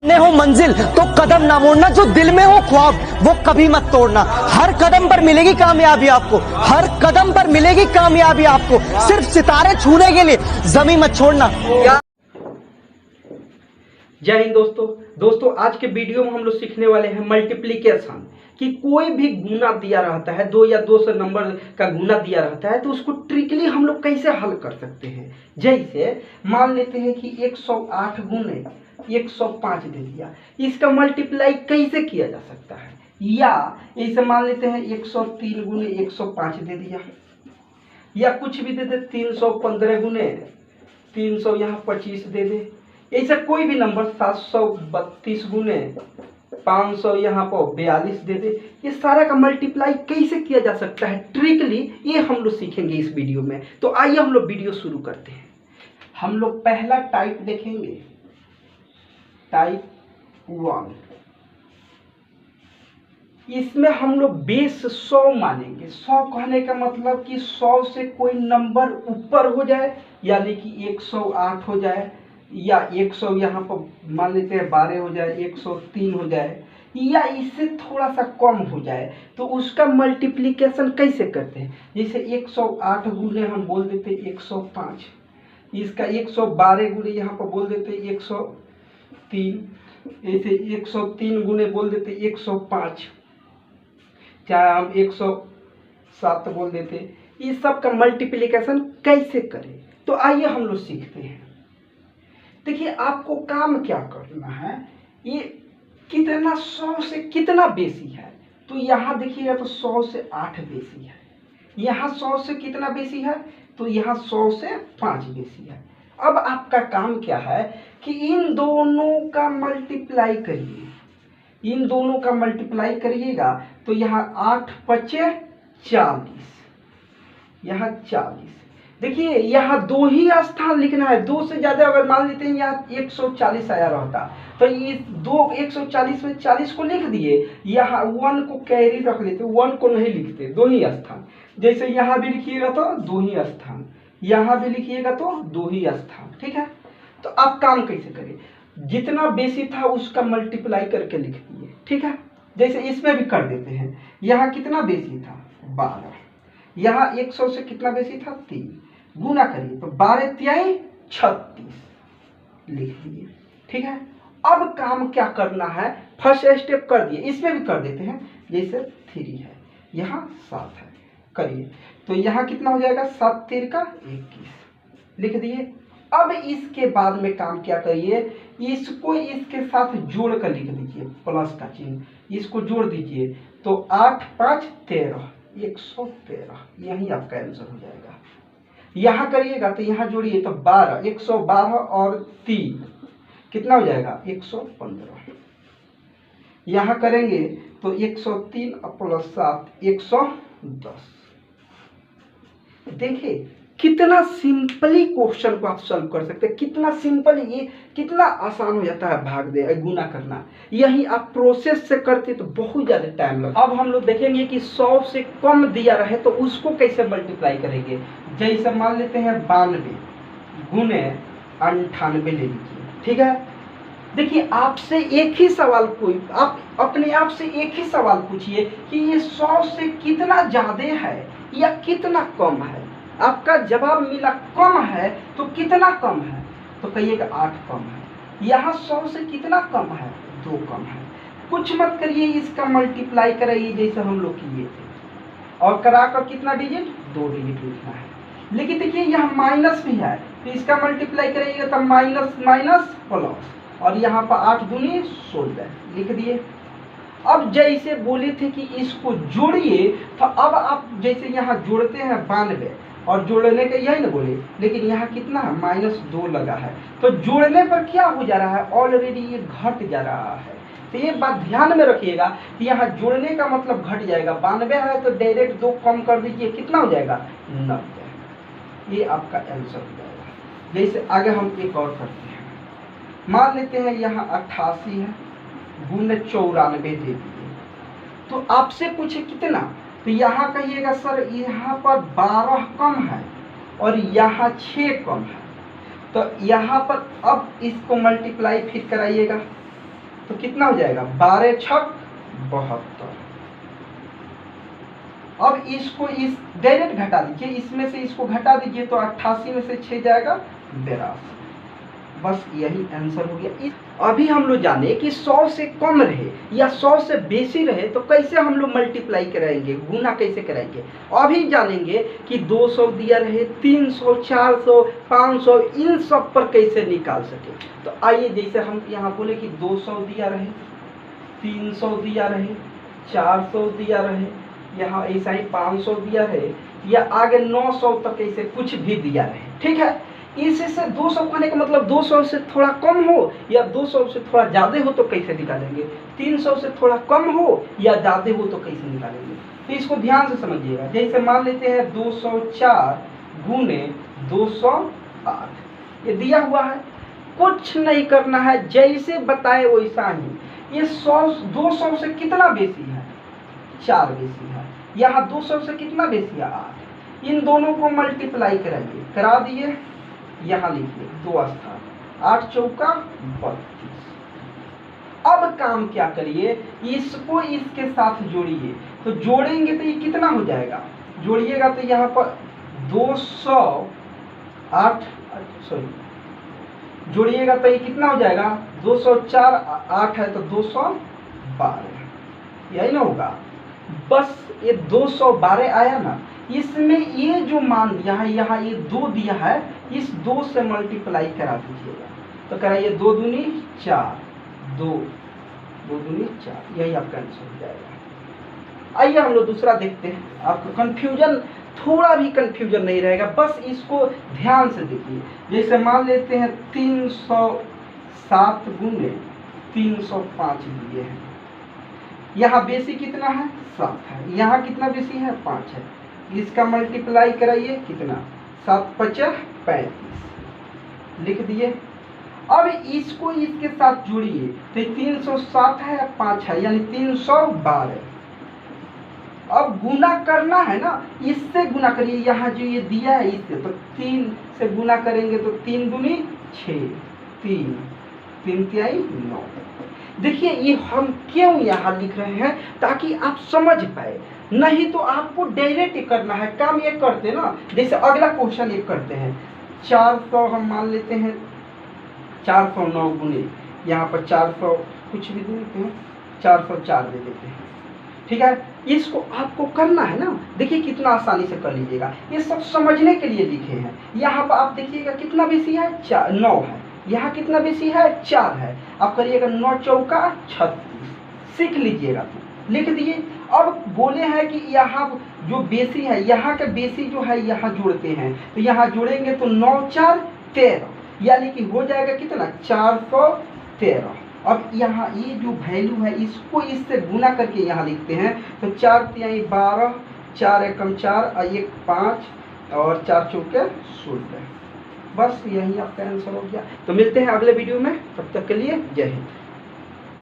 ने हो मंजिल तो कदम ना मोड़ना, जो दिल में हो ख्वाब वो कभी मत तोड़ना। हर कदम पर मिलेगी कामयाबी आपको, हर कदम पर मिलेगी कामयाबी आपको। सिर्फ सितारे छूने के लिए जमीन मत छोड़ना। जय हिंद दोस्तों आज के वीडियो में हम लोग सीखने वाले हैं मल्टीप्लिकेशन। कि कोई भी गुना दिया रहता है, 2 या 2 से नंबर का गुना दिया रहता है, तो उसको ट्रिकली हम लोग कैसे हल कर सकते हैं। जैसे मान लेते हैं कि 108 गुने 105 दे दिया, इसका मल्टीप्लाई कैसे किया जा सकता है। या इसे मान लेते हैं 103 गुने 105 दे दिया, या कुछ भी दे दे 315 गुने 300 यहाँ 25 दे दे। ऐसा कोई भी नंबर 732 गुने 500 यहाँ पर 42 दे दे। ये सारा का मल्टीप्लाई कैसे किया जा सकता है ट्रिकली, ये हम लोग सीखेंगे इस वीडियो में। तो आइए हम लोग वीडियो शुरू करते हैं। हम लोग पहला टाइप देखेंगे, टाइप 1। इसमें हम लोग बेस 100 मानेंगे। 100 कहने का मतलब कि 100 से कोई नंबर ऊपर हो जाए, यानी कि 108 हो जाए, या 100 यहाँ पर मान लेते हैं 12 हो जाए, 103 हो जाए, या इससे थोड़ा सा कम हो जाए, तो उसका मल्टीप्लिकेशन कैसे करते हैं। जैसे 108 गुने हम बोल देते 105, इसका 112 गुने यहाँ पर बोल देते 103, ऐसे 103 गुने बोल देते 105, चाहे हम 107 बोल देते। इस सब का मल्टीप्लिकेशन कैसे करें, तो आइए हम लोग सीखते हैं। देखिए आपको काम क्या करना है, ये कितना 100 से कितना बेसी है, तो यहाँ देखिएगा तो 100 से 8 बेसी है, यहाँ 100 से कितना बेसी है, तो यहाँ 100 से 5 बेसी है। अब आपका काम क्या है कि इन दोनों का मल्टीप्लाई करिए, इन दोनों का मल्टीप्लाई करिएगा तो यहाँ 8 पचे 40, यहाँ 40। देखिए यहाँ 2 ही स्थान लिखना है, 2 से ज्यादा अगर मान लेते हैं यहाँ 140 आया रहता, तो ये 140 में 40 को लिख दिए, यहाँ 1 को कैरी रख लेते, 1 को नहीं लिखते, 2 ही स्थान। जैसे यहाँ भी लिखिएगा तो 2 ही स्थान, यहाँ भी लिखिएगा तो 2 ही स्थान, ठीक है। तो आप काम कैसे करें, जितना बेसी था उसका मल्टीप्लाई करके लिख दिए, ठीक है। जैसे इसमें भी कर देते हैं, यहाँ कितना बेसी था 12, यहाँ 100 से कितना बेसी था 3, गुना करिए तो 12 तिहाई 36 लिख दिए, ठीक है। अब काम क्या करना है, फर्स्ट स्टेप कर दिए, इसमें भी कर देते हैं। जैसे 3 है, यहाँ 7 है, करिए तो यहाँ कितना हो जाएगा 7 3 का 21 लिख दिए। अब इसके बाद में काम क्या करिए, इसको इसके साथ जोड़ कर लिख दीजिए, प्लस का चिन्ह, इसको जोड़ दीजिए तो 8 5 13 113, यही आपका आंसर हो जाएगा। यहाँ करिएगा तो यहाँ जोड़िए तो 12 112 और 3 कितना हो जाएगा 115। यहाँ करेंगे तो 103 प्लस 7 110। देखिए कितना सिंपली क्वेश्चन को आप सॉल्व कर सकते हैं, कितना सिंपल, ये कितना आसान हो जाता है भाग दे गुना करना। यही आप प्रोसेस से करते तो बहुत ज़्यादा टाइम लगता। अब हम लोग देखेंगे कि 100 से कम दिया रहे तो उसको कैसे मल्टीप्लाई करेंगे। जैसे मान लेते हैं 92 गुने 98 ले लीजिए, ठीक है। देखिए आपसे एक ही सवाल, कोई आप अपने आप से एक ही सवाल पूछिए कि ये 100 से कितना ज़्यादा है या कितना कम है। आपका जवाब मिला कम है, तो कितना कम है, तो कहिएगा 8 कम है। यहाँ 100 से कितना कम है, 2 कम है। कुछ मत करिए, इसका मल्टीप्लाई कराइए जैसे हम लोग किए थे, और कराकर कितना डिजिट 2 डिजिट लिखना है। लेकिन देखिए यहाँ माइनस भी है, तो इसका मल्टीप्लाई कराइएगा तो माइनस माइनस प्लस, और यहाँ पर 8 दूनी 16 लिख दिए। अब जैसे बोले थे कि इसको जोड़िए, तो अब आप जैसे यहाँ जोड़ते हैं 92 और जोड़ने का यही ना बोले, लेकिन यहाँ कितना है -2 लगा है, तो जोड़ने पर क्या हो जा रहा है, ऑलरेडी ये घट जा रहा है। तो ये बात ध्यान में रखिएगा कि यहाँ जोड़ने का मतलब घट जाएगा। 92 है तो डायरेक्ट 2 कम कर दीजिए, कितना हो जाएगा 90। ये आपका आंसर हो जाएगा। जैसे आगे हम एक और करते हैं, मान लेते हैं यहाँ 88 है गुने 94 दे दीजिए, तो आपसे पूछे कितना, तो यहाँ कहिएगा सर यहाँ पर 12 कम है और यहाँ 6 कम है, तो यहाँ पर अब इसको मल्टीप्लाई फिर कराइएगा तो कितना हो जाएगा 12 छक 72। अब इसको इस डायरेक्ट घटा दीजिए, इसमें से इसको घटा दीजिए तो 88 में से 6 जाएगा 82। बस यही आंसर हो गया। अभी हम लोग जाने कि 100 से कम रहे या 100 से बेसी रहे तो कैसे हम लोग मल्टीप्लाई कराएंगे, गुना कैसे कराएंगे। अभी जानेंगे कि 200 दिया रहे, 300, 400, 500, इन सब पर कैसे निकाल सके। तो आइए, जैसे हम यहाँ बोले कि 200 दिया रहे, 300 दिया रहे, 400 दिया रहे, यहाँ ऐसा ही 500 दिया रहे, या आगे 900 तक ऐसे कुछ भी दिया रहे, ठीक है। इससे 200 कहने का मतलब 200 से थोड़ा कम हो या 200 से थोड़ा ज़्यादा हो तो कैसे निकालेंगे, 300 से थोड़ा कम हो या ज़्यादा हो तो कैसे निकालेंगे। तो इसको ध्यान से समझिएगा। जैसे मान लेते हैं 204 गुने 208, ये दिया हुआ है, कुछ नहीं करना है, जैसे बताए वैसा ही। ये 200 से कितना बेसी है, 4 बेसी है। यहाँ 200 से कितना बेसी है, 8। इन दोनों को मल्टीप्लाई कराइए, करा दिए, यहाँ लिखिए 2 स्थान, 8 चौका 32। अब काम क्या करिए, इसको इसके साथ जोड़िए। तो जोड़ेंगे तो ये कितना हो जाएगा, जोड़िएगा तो यहाँ पर 208, सॉरी, जोड़िएगा तो ये कितना हो जाएगा 204, 8 है तो 212, यही ना होगा। बस ये 212 आया ना, इसमें ये जो मान दिया है, यहाँ ये 2 दिया है, इस 2 से मल्टीप्लाई करा दीजिएगा। तो कराइए 2 दूनी 4, 2 दूनी 4, यही आपका आंसर हो जाएगा। आइए हम लोग दूसरा देखते हैं। आपको कंफ्यूजन, थोड़ा भी कंफ्यूजन नहीं रहेगा, बस इसको ध्यान से देखिए। जैसे मान लेते हैं 307 गुने 305 दिए हैं, यहाँ बेसी कितना है 7 है, यहाँ कितना बेसी है 5 है। इसका मल्टीप्लाई कराइए, कितना 7 5 35 लिख दिए। अब इसको इसके साथ जोड़िए तो 307 है, 5 है, यानी 312। अब गुना करना है ना, इससे गुना करिए, यहाँ जो ये दिया है इससे, तो 3 से गुना करेंगे तो 3 दूनी 6, 3 3 9। देखिए ये हम क्यों यहाँ लिख रहे हैं, ताकि आप समझ पाए, नहीं तो आपको डायरेक्ट करना है। काम ये करते ना, जैसे अगला क्वेश्चन ये करते हैं 400, हम मान लेते हैं 409 गुने, यहाँ पर 400 कुछ भी दे देते हैं, 404 दे देते हैं, ठीक है। इसको आपको करना है ना, देखिए कितना आसानी से कर लीजिएगा। ये सब समझने के लिए लिखे हैं। यहाँ पर आप देखिएगा कितना बेसी है 9 है, यहाँ कितना बेसी है 4 है। आप करिएगा 9 चौका 36, सीख लीजिएगा, तो लिख दिए। अब बोले हैं कि यहाँ जो बेसी है, यहाँ का बेसी जो है यहाँ जोड़ते हैं, तो यहाँ जोड़ेंगे तो 9 4 13, यानी कि हो जाएगा कितना 413। अब यहाँ ये जो वैल्यू है इसको इससे गुना करके यहाँ लिखते हैं, तो 4 3 12, 4 एकम 4 और 1 5 और 4 चौके 16। बस यही आपका आंसर हो गया। तो मिलते हैं अगले वीडियो में, तब तक के लिए जय हिंद।